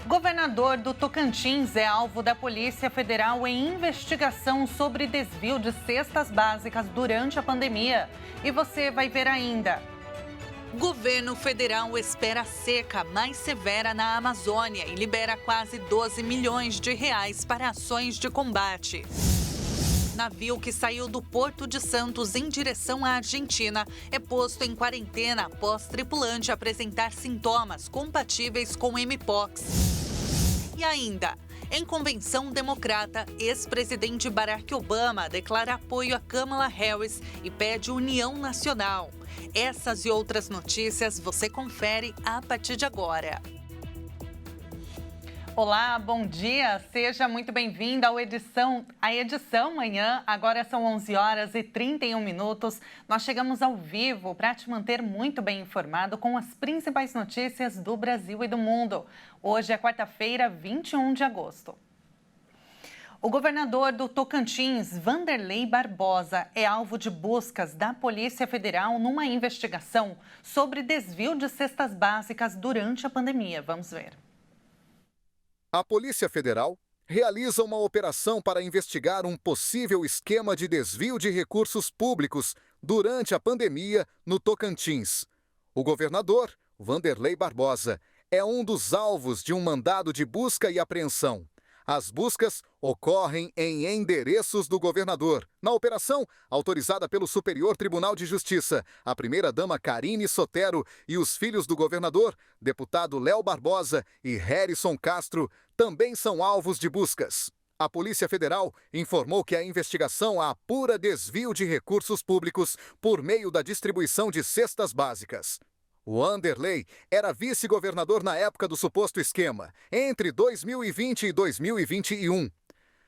Governador do Tocantins é alvo da Polícia Federal em investigação sobre desvio de cestas básicas durante a pandemia. E você vai ver ainda. Governo federal espera seca mais severa na Amazônia e libera quase 12 milhões de reais para ações de combate. Navio que saiu do Porto de Santos em direção à Argentina é posto em quarentena após tripulante apresentar sintomas compatíveis com Mpox. E ainda, em convenção democrata, ex-presidente Barack Obama declara apoio a Kamala Harris e pede união nacional. Essas e outras notícias você confere a partir de agora. Olá, bom dia, seja muito bem-vindo à edição Manhã. Agora são 11 horas e 31 minutos. Nós chegamos ao vivo para te manter muito bem informado com as principais notícias do Brasil e do mundo. Hoje é quarta-feira, 21 de agosto. O governador do Tocantins, Wanderley Barbosa, é alvo de buscas da Polícia Federal numa investigação sobre desvio de cestas básicas durante a pandemia. Vamos ver. A Polícia Federal realiza uma operação para investigar um possível esquema de desvio de recursos públicos durante a pandemia no Tocantins. O governador, Wanderley Barbosa, é um dos alvos de um mandado de busca e apreensão. As buscas ocorrem em endereços do governador. Na operação, autorizada pelo Superior Tribunal de Justiça, a primeira-dama Karine Sotero e os filhos do governador, deputado Léo Barbosa e Harrison Castro, também são alvos de buscas. A Polícia Federal informou que a investigação apura desvio de recursos públicos por meio da distribuição de cestas básicas. O Wanderley era vice-governador na época do suposto esquema, entre 2020 e 2021.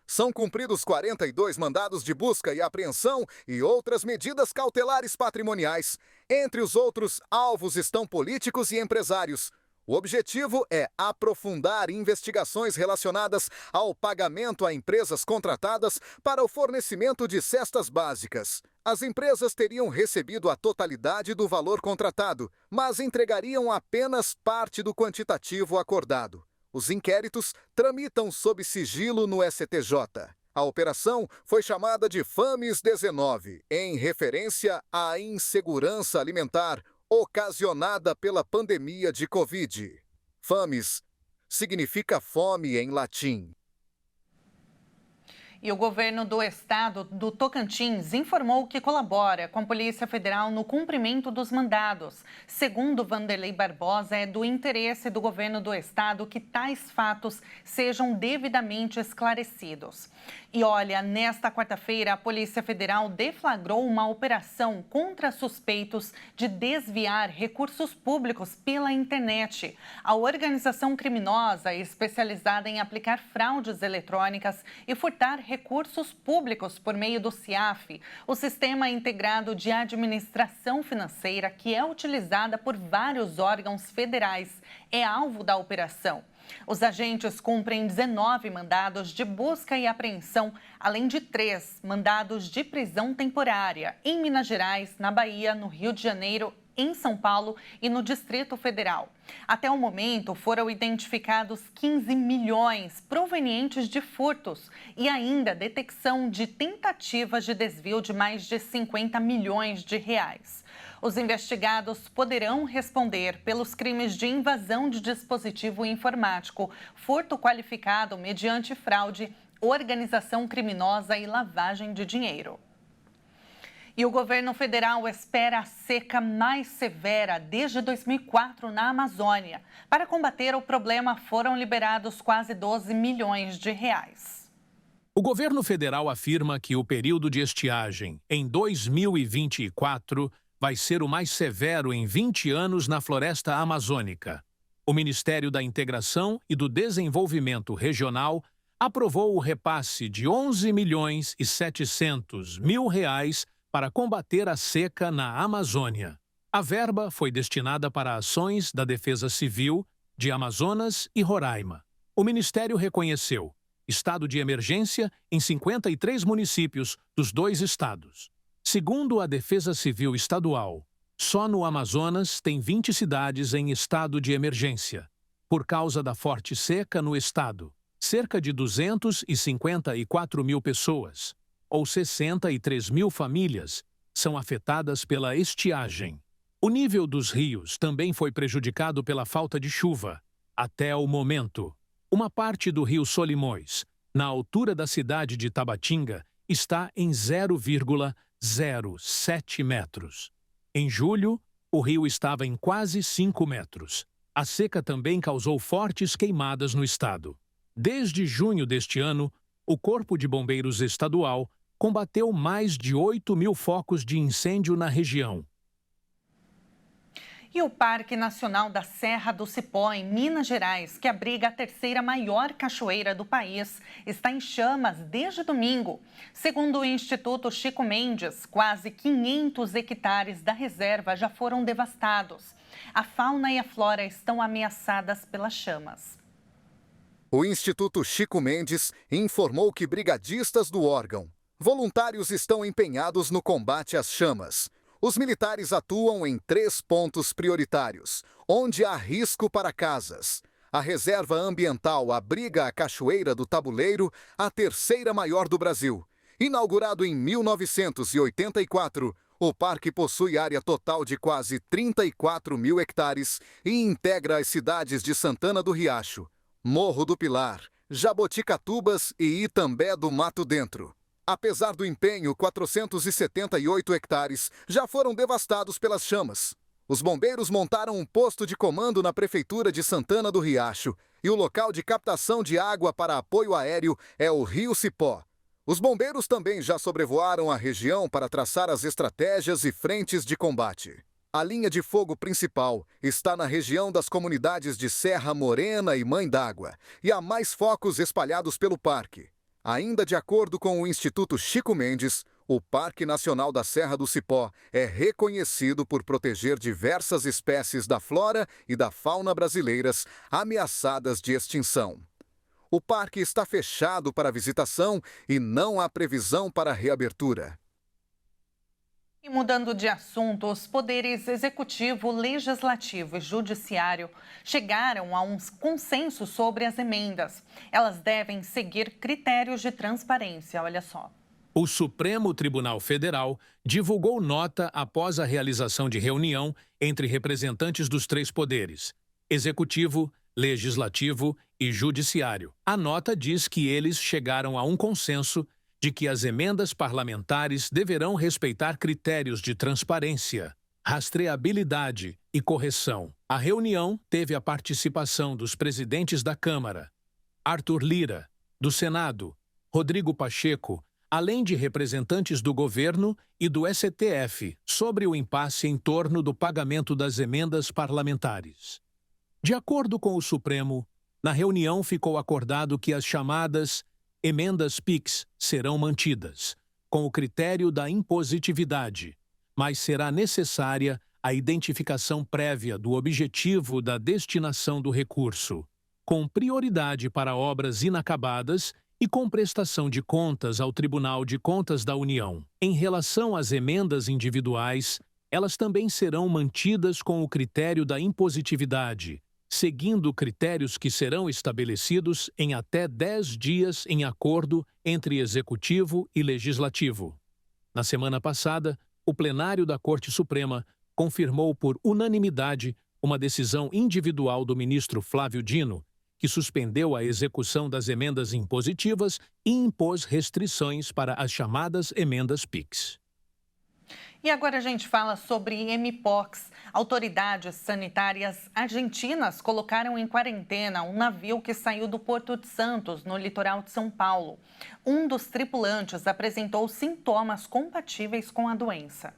São cumpridos 42 mandados de busca e apreensão e outras medidas cautelares patrimoniais. Entre os outros alvos estão políticos e empresários. O objetivo é aprofundar investigações relacionadas ao pagamento a empresas contratadas para o fornecimento de cestas básicas. As empresas teriam recebido a totalidade do valor contratado, mas entregariam apenas parte do quantitativo acordado. Os inquéritos tramitam sob sigilo no STJ. A operação foi chamada de FAMES-19, em referência à insegurança alimentar ocasionada pela pandemia de Covid. FAMES significa fome em latim. E o governo do estado do Tocantins informou que colabora com a Polícia Federal no cumprimento dos mandados. Segundo Wanderley Barbosa, é do interesse do governo do estado que tais fatos sejam devidamente esclarecidos. E olha, nesta quarta-feira, a Polícia Federal deflagrou uma operação contra suspeitos de desviar recursos públicos pela internet. A organização criminosa especializada em aplicar fraudes eletrônicas e furtar recursos públicos por meio do CIAF, o Sistema Integrado de Administração Financeira, que é utilizada por vários órgãos federais, é alvo da operação. Os agentes cumprem 19 mandados de busca e apreensão, além de 3 mandados de prisão temporária em Minas Gerais, na Bahia, no Rio de Janeiro, em São Paulo e no Distrito Federal. Até o momento, foram identificados 15 milhões provenientes de furtos e ainda detecção de tentativas de desvio de mais de 50 milhões de reais. Os investigados poderão responder pelos crimes de invasão de dispositivo informático, furto qualificado mediante fraude, organização criminosa e lavagem de dinheiro. E o governo federal espera a seca mais severa desde 2004 na Amazônia. Para combater o problema, foram liberados quase 12 milhões de reais. O governo federal afirma que o período de estiagem em 2024 vai ser o mais severo em 20 anos na floresta amazônica. O Ministério da Integração e do Desenvolvimento Regional aprovou o repasse de 11 milhões e 700 mil reais para combater a seca na Amazônia. A verba foi destinada para ações da Defesa Civil de Amazonas e Roraima. O Ministério reconheceu estado de emergência em 53 municípios dos 2 estados. Segundo a Defesa Civil Estadual, só no Amazonas tem 20 cidades em estado de emergência. por causa da forte seca no estado. Cerca de 254 mil pessoas, ou 63 mil famílias, são afetadas pela estiagem. O nível dos rios também foi prejudicado pela falta de chuva. Até o momento, uma parte do rio Solimões, na altura da cidade de Tabatinga, está em 0,07 metros. Em julho, o rio estava em quase 5 metros. A seca também causou fortes queimadas no estado. Desde junho deste ano, o Corpo de Bombeiros Estadual combateu mais de 8 mil focos de incêndio na região. E o Parque Nacional da Serra do Cipó, em Minas Gerais, que abriga a terceira maior cachoeira do país, está em chamas desde domingo. Segundo o Instituto Chico Mendes, quase 500 hectares da reserva já foram devastados. A fauna e a flora estão ameaçadas pelas chamas. O Instituto Chico Mendes informou que brigadistas do órgão, voluntários, estão empenhados no combate às chamas. Os militares atuam em 3 pontos prioritários, onde há risco para casas. A reserva ambiental abriga a Cachoeira do Tabuleiro, a terceira maior do Brasil. Inaugurado em 1984, o parque possui área total de quase 34 mil hectares e integra as cidades de Santana do Riacho, Morro do Pilar, Jaboticatubas e Itambé do Mato Dentro. Apesar do empenho, 478 hectares já foram devastados pelas chamas. Os bombeiros montaram um posto de comando na Prefeitura de Santana do Riacho e o local de captação de água para apoio aéreo é o Rio Cipó. Os bombeiros também já sobrevoaram a região para traçar as estratégias e frentes de combate. A linha de fogo principal está na região das comunidades de Serra Morena e Mãe d'Água, e há mais focos espalhados pelo parque. Ainda de acordo com o Instituto Chico Mendes, o Parque Nacional da Serra do Cipó é reconhecido por proteger diversas espécies da flora e da fauna brasileiras ameaçadas de extinção. O parque está fechado para visitação e não há previsão para reabertura. E mudando de assunto, os poderes executivo, legislativo e judiciário chegaram a um consenso sobre as emendas. Elas devem seguir critérios de transparência, olha só. O Supremo Tribunal Federal divulgou nota após a realização de reunião entre representantes dos 3 poderes, executivo, legislativo e judiciário. A nota diz que eles chegaram a um consenso de que as emendas parlamentares deverão respeitar critérios de transparência, rastreabilidade e correção. A reunião teve a participação dos presidentes da Câmara, Arthur Lira, do Senado, Rodrigo Pacheco, além de representantes do governo e do STF, sobre o impasse em torno do pagamento das emendas parlamentares. De acordo com o Supremo, na reunião ficou acordado que as chamadas emendas PIX serão mantidas, com o critério da impositividade, mas será necessária a identificação prévia do objetivo da destinação do recurso, com prioridade para obras inacabadas e com prestação de contas ao Tribunal de Contas da União. Em relação às emendas individuais, elas também serão mantidas com o critério da impositividade, seguindo critérios que serão estabelecidos em até 10 dias em acordo entre Executivo e Legislativo. Na semana passada, o plenário da Corte Suprema confirmou por unanimidade uma decisão individual do ministro Flávio Dino, que suspendeu a execução das emendas impositivas e impôs restrições para as chamadas emendas PIX. E agora a gente fala sobre Mpox. Autoridades sanitárias argentinas colocaram em quarentena um navio que saiu do Porto de Santos, no litoral de São Paulo. Um dos tripulantes apresentou sintomas compatíveis com a doença.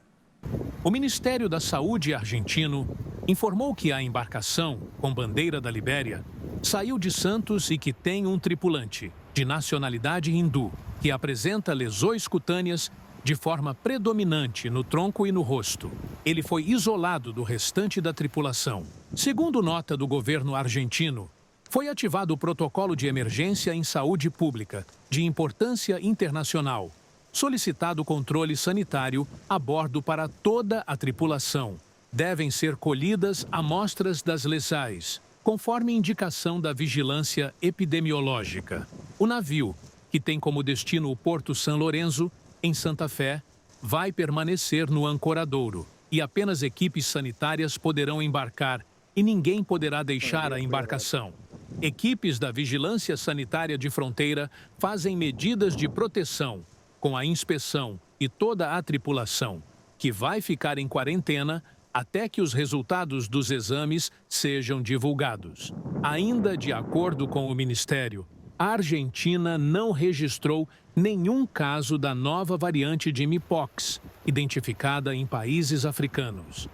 O Ministério da Saúde argentino informou que a embarcação, com bandeira da Libéria, saiu de Santos e que tem um tripulante, de nacionalidade hindu, que apresenta lesões cutâneas de forma predominante no tronco e no rosto. Ele foi isolado do restante da tripulação. Segundo nota do governo argentino, foi ativado o protocolo de emergência em saúde pública, de importância internacional, solicitado controle sanitário a bordo para toda a tripulação. Devem ser colhidas amostras das lesais, Conforme indicação da vigilância epidemiológica, o navio, que tem como destino o Porto São Lourenço, em Santa Fé, vai permanecer no ancoradouro e apenas equipes sanitárias poderão embarcar e ninguém poderá deixar a embarcação. Equipes da Vigilância Sanitária de Fronteira fazem medidas de proteção, com a inspeção e toda a tripulação, que vai ficar em quarentena até que os resultados dos exames sejam divulgados. Ainda de acordo com o Ministério, a Argentina não registrou nenhum caso da nova variante de Mpox, identificada em países africanos.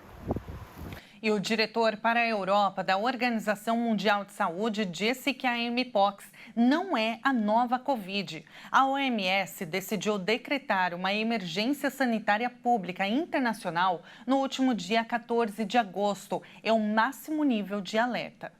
E o diretor para a Europa da Organização Mundial de Saúde disse que a Mpox não é a nova Covid. A OMS decidiu decretar uma emergência sanitária pública internacional no último dia 14 de agosto. É o máximo nível de alerta.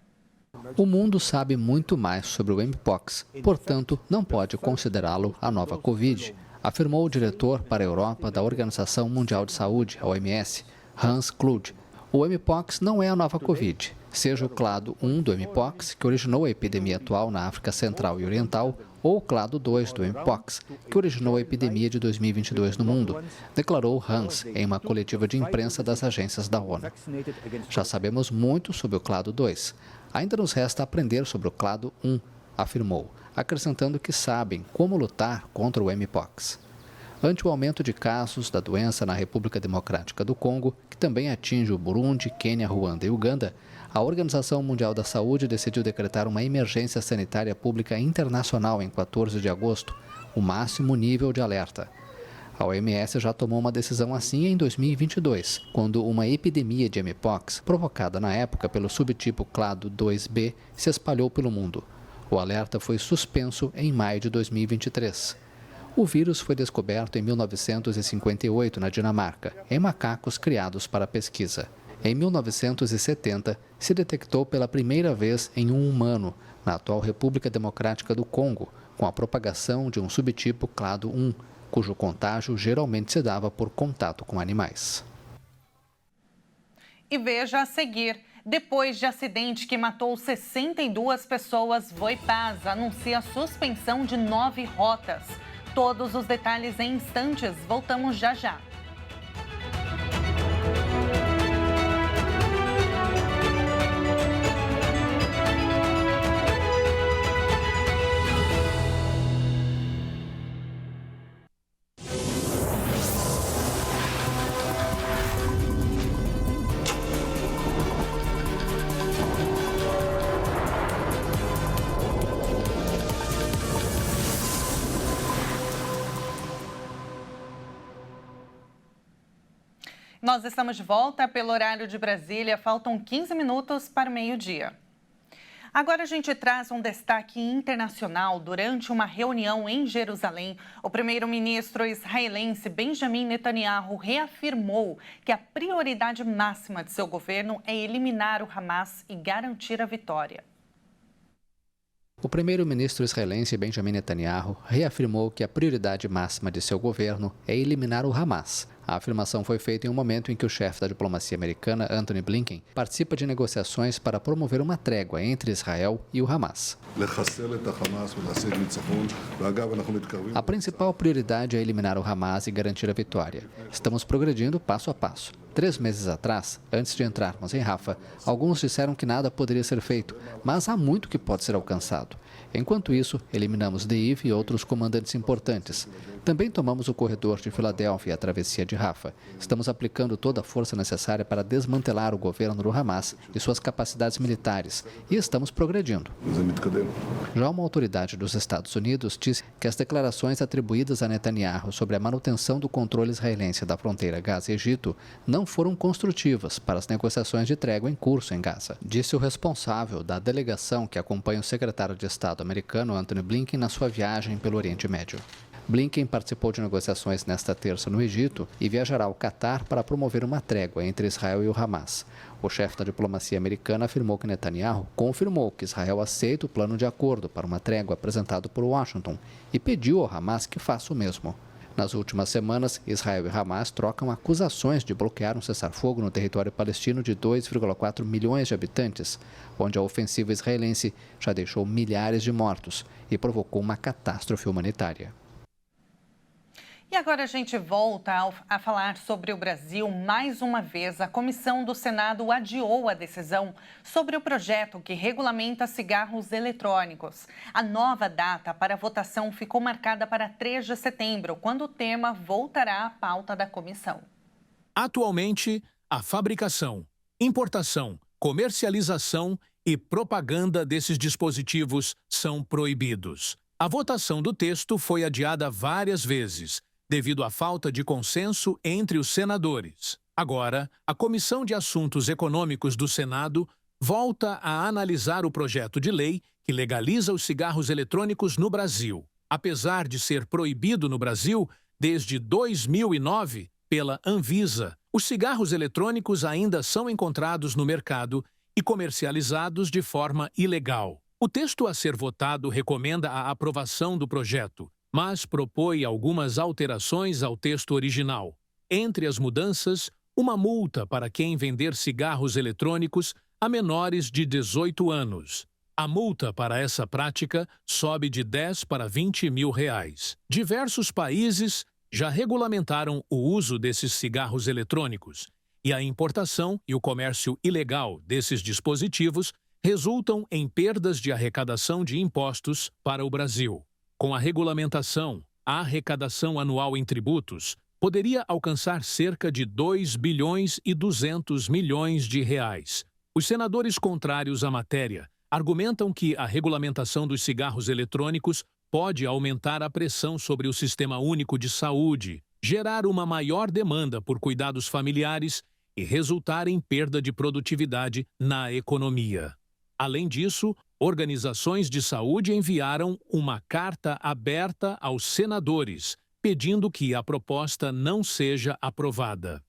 O mundo sabe muito mais sobre o Mpox, portanto, não pode considerá-lo a nova Covid, afirmou o diretor para a Europa da Organização Mundial de Saúde, a OMS, Hans Kluge. O Mpox não é a nova Covid, seja o clado 1 do Mpox, que originou a epidemia atual na África Central e Oriental, ou o clado 2 do Mpox, que originou a epidemia de 2022 no mundo, declarou Hans em uma coletiva de imprensa das agências da ONU. Já sabemos muito sobre o clado 2. Ainda nos resta aprender sobre o clado 1, afirmou, acrescentando que sabem como lutar contra o Mpox. Ante o aumento de casos da doença na República Democrática do Congo, que também atinge o Burundi, Quênia, Ruanda e Uganda, a Organização Mundial da Saúde decidiu decretar uma emergência sanitária pública internacional em 14 de agosto, o máximo nível de alerta. A OMS já tomou uma decisão assim em 2022, quando uma epidemia de Mpox, provocada na época pelo subtipo clado 2B, se espalhou pelo mundo. O alerta foi suspenso em maio de 2023. O vírus foi descoberto em 1958 na Dinamarca, em macacos criados para pesquisa. Em 1970, se detectou pela primeira vez em um humano, na atual República Democrática do Congo, com a propagação de um subtipo clado 1, cujo contágio geralmente se dava por contato com animais. E veja a seguir. Depois de acidente que matou 62 pessoas, Voipaz anuncia a suspensão de 9 rotas. Todos os detalhes em instantes. Voltamos já já. Nós estamos de volta pelo horário de Brasília. Faltam 15 minutos para o meio-dia. Agora a gente traz um destaque internacional. Durante uma reunião em Jerusalém, o primeiro-ministro israelense Benjamin Netanyahu reafirmou que a prioridade máxima de seu governo é eliminar o Hamas e garantir a vitória. O primeiro-ministro israelense Benjamin Netanyahu reafirmou que a prioridade máxima de seu governo é eliminar o Hamas. A afirmação foi feita em um momento em que o chefe da diplomacia americana, Antony Blinken, participa de negociações para promover uma trégua entre Israel e o Hamas. A principal prioridade é eliminar o Hamas e garantir a vitória. Estamos progredindo passo a passo. 3 meses atrás, antes de entrarmos em Rafah, alguns disseram que nada poderia ser feito, mas há muito que pode ser alcançado. Enquanto isso, eliminamos Deif e outros comandantes importantes. Também tomamos o corredor de Filadélfia e a travessia de Rafah. Estamos aplicando toda a força necessária para desmantelar o governo do Hamas e suas capacidades militares, e estamos progredindo. Já uma autoridade dos Estados Unidos disse que as declarações atribuídas a Netanyahu sobre a manutenção do controle israelense da fronteira Gaza-Egito não foram construtivas para as negociações de trégua em curso em Gaza. Disse o responsável da delegação que acompanha o secretário de Estado americano Antony Blinken na sua viagem pelo Oriente Médio. Blinken participou de negociações nesta terça no Egito e viajará ao Catar para promover uma trégua entre Israel e o Hamas. O chefe da diplomacia americana afirmou que Netanyahu confirmou que Israel aceita o plano de acordo para uma trégua apresentado por Washington e pediu ao Hamas que faça o mesmo. Nas últimas semanas, Israel e Hamas trocam acusações de bloquear um cessar-fogo no território palestino de 2,4 milhões de habitantes, onde a ofensiva israelense já deixou milhares de mortos e provocou uma catástrofe humanitária. E agora a gente volta a falar sobre o Brasil. Mais uma vez, a comissão do Senado adiou a decisão sobre o projeto que regulamenta cigarros eletrônicos. A nova data para a votação ficou marcada para 3 de setembro, quando o tema voltará à pauta da comissão. Atualmente, a fabricação, importação, comercialização e propaganda desses dispositivos são proibidos. A votação do texto foi adiada várias vezes, devido à falta de consenso entre os senadores. Agora, a Comissão de Assuntos Econômicos do Senado volta a analisar o projeto de lei que legaliza os cigarros eletrônicos no Brasil. Apesar de ser proibido no Brasil desde 2009 pela Anvisa, os cigarros eletrônicos ainda são encontrados no mercado e comercializados de forma ilegal. O texto a ser votado recomenda a aprovação do projeto, mas propõe algumas alterações ao texto original. Entre as mudanças, uma multa para quem vender cigarros eletrônicos a menores de 18 anos. A multa para essa prática sobe de 10 para 20 mil reais. Diversos países já regulamentaram o uso desses cigarros eletrônicos, e a importação e o comércio ilegal desses dispositivos resultam em perdas de arrecadação de impostos para o Brasil. Com a regulamentação, a arrecadação anual em tributos poderia alcançar cerca de 2 bilhões e 200 milhões de reais. Os senadores contrários à matéria argumentam que a regulamentação dos cigarros eletrônicos pode aumentar a pressão sobre o Sistema Único de Saúde, gerar uma maior demanda por cuidados familiares e resultar em perda de produtividade na economia. Além disso, organizações de saúde enviaram uma carta aberta aos senadores, pedindo que a proposta não seja aprovada.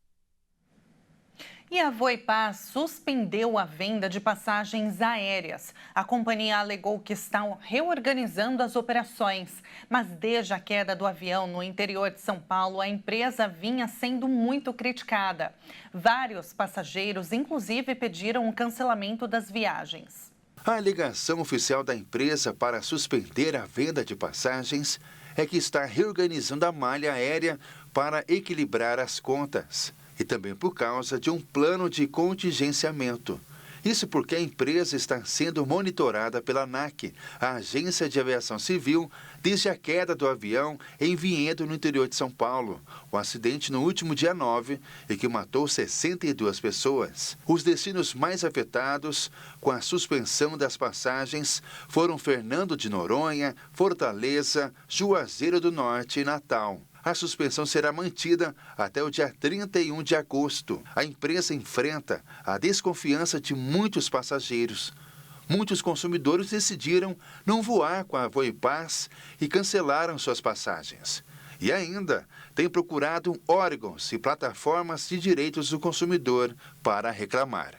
E a Voipaz suspendeu a venda de passagens aéreas. A companhia alegou que está reorganizando as operações, mas desde a queda do avião no interior de São Paulo, a empresa vinha sendo muito criticada. Vários passageiros, inclusive, pediram o cancelamento das viagens. A alegação oficial da empresa para suspender a venda de passagens é que está reorganizando a malha aérea para equilibrar as contas. E também por causa de um plano de contingenciamento. Isso porque a empresa está sendo monitorada pela ANAC, a Agência de Aviação Civil, desde a queda do avião em Vinhedo, no interior de São Paulo. O acidente no último dia 9 e que matou 62 pessoas. Os destinos mais afetados com a suspensão das passagens foram Fernando de Noronha, Fortaleza, Juazeiro do Norte e Natal. A suspensão será mantida até o dia 31 de agosto. A empresa enfrenta a desconfiança de muitos passageiros. Muitos consumidores decidiram não voar com a Voipaz e cancelaram suas passagens. E ainda tem procurado órgãos e plataformas de direitos do consumidor para reclamar.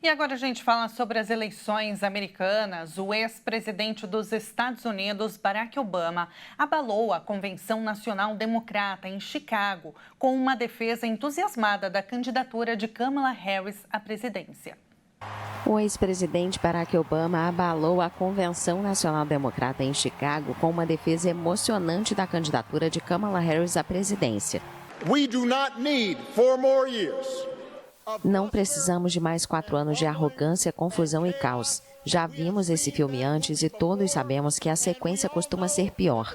E agora a gente fala sobre as eleições americanas. O ex-presidente dos Estados Unidos, Barack Obama, abalou a Convenção Nacional Democrata em Chicago com uma defesa entusiasmada da candidatura de Kamala Harris à presidência. O ex-presidente Barack Obama abalou a Convenção Nacional Democrata em Chicago com uma defesa emocionante da candidatura de Kamala Harris à presidência. We do not need 4 more years. Não precisamos de mais 4 anos de arrogância, confusão e caos. Já vimos esse filme antes e todos sabemos que a sequência costuma ser pior.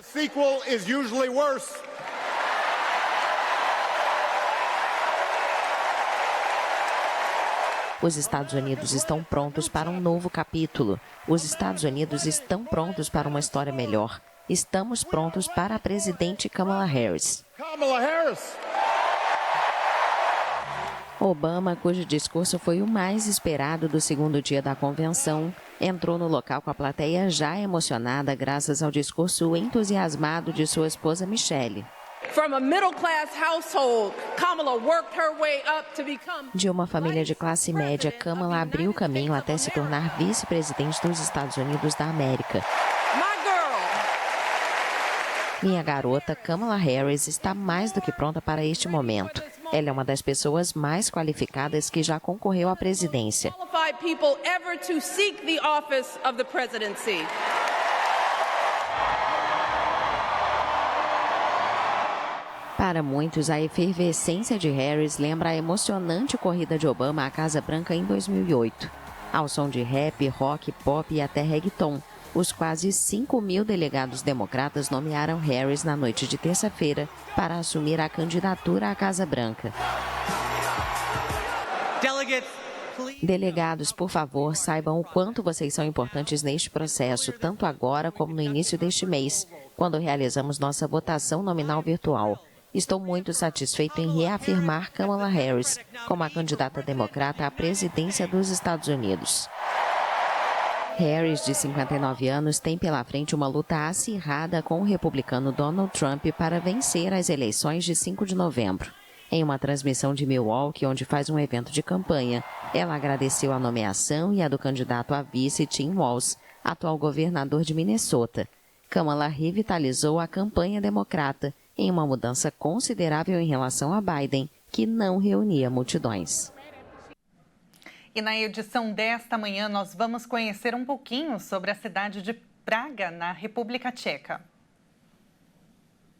Os Estados Unidos estão prontos para um novo capítulo. Os Estados Unidos estão prontos para uma história melhor. Estamos prontos para a presidente Kamala Harris. Obama, cujo discurso foi o mais esperado do segundo dia da convenção, entrou no local com a plateia já emocionada graças ao discurso entusiasmado de sua esposa Michelle. De uma família de classe média, Kamala abriu caminho até se tornar vice-presidente dos Estados Unidos da América. Minha garota Kamala Harris está mais do que pronta para este momento. Ela é uma das pessoas mais qualificadas que já concorreu à presidência. Para muitos, a efervescência de Harris lembra a emocionante corrida de Obama à Casa Branca em 2008. Ao som de rap, rock, pop e até reggaeton, os quase 5.000 delegados democratas nomearam Harris na noite de terça-feira para assumir a candidatura à Casa Branca. Delegados, por favor, saibam o quanto vocês são importantes neste processo, tanto agora como no início deste mês, quando realizamos nossa votação nominal virtual. Estou muito satisfeito em reafirmar Kamala Harris como a candidata democrata à presidência dos Estados Unidos. Harris, de 59 anos, tem pela frente uma luta acirrada com o republicano Donald Trump para vencer as eleições de 5 de novembro. Em uma transmissão de Milwaukee, onde faz um evento de campanha, ela agradeceu a nomeação e a do candidato a vice Tim Walz, atual governador de Minnesota. Kamala revitalizou a campanha democrata em uma mudança considerável em relação a Biden, que não reunia multidões. E na edição desta manhã, nós vamos conhecer um pouquinho sobre a cidade de Praga, na República Tcheca.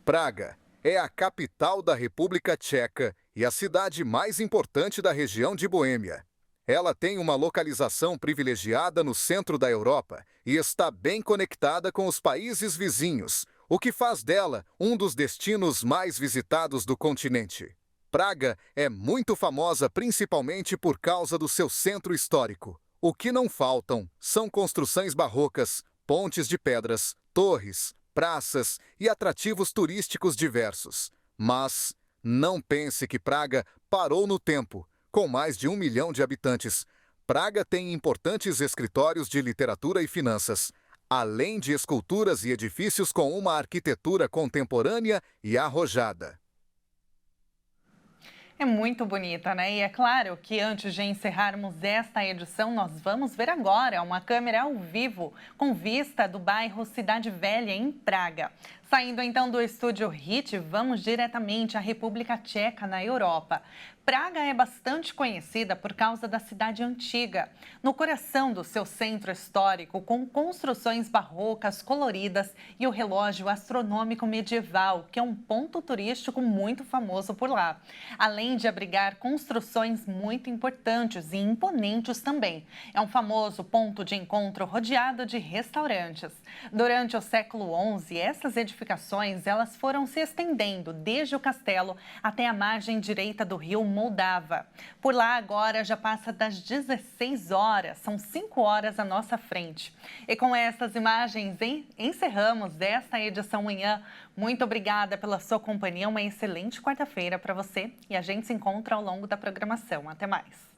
Praga é a capital da República Tcheca e a cidade mais importante da região de Boêmia. Ela tem uma localização privilegiada no centro da Europa e está bem conectada com os países vizinhos, o que faz dela um dos destinos mais visitados do continente. Praga é muito famosa principalmente por causa do seu centro histórico. O que não faltam são construções barrocas, pontes de pedras, torres, praças e atrativos turísticos diversos. Mas não pense que Praga parou no tempo. Com mais de 1 milhão de habitantes, Praga tem importantes escritórios de literatura e finanças, além de esculturas e edifícios com uma arquitetura contemporânea e arrojada. É muito bonita, né? E é claro que antes de encerrarmos esta edição, nós vamos ver agora uma câmera ao vivo com vista do bairro Cidade Velha, em Praga. Saindo então do estúdio HIT, vamos diretamente à República Tcheca, na Europa. Praga é bastante conhecida por causa da cidade antiga, no coração do seu centro histórico, com construções barrocas coloridas e o relógio astronômico medieval, que é um ponto turístico muito famoso por lá. Além de abrigar construções muito importantes e imponentes também. É um famoso ponto de encontro rodeado de restaurantes. Durante o século XI, essas edificações elas foram se estendendo desde o castelo até a margem direita do rio Moldava. Por lá agora já passa das 16 horas, são 5 horas à nossa frente. E com essas imagens encerramos esta edição manhã. Muito obrigada pela sua companhia, uma excelente quarta-feira para você e a gente se encontra ao longo da programação. Até mais!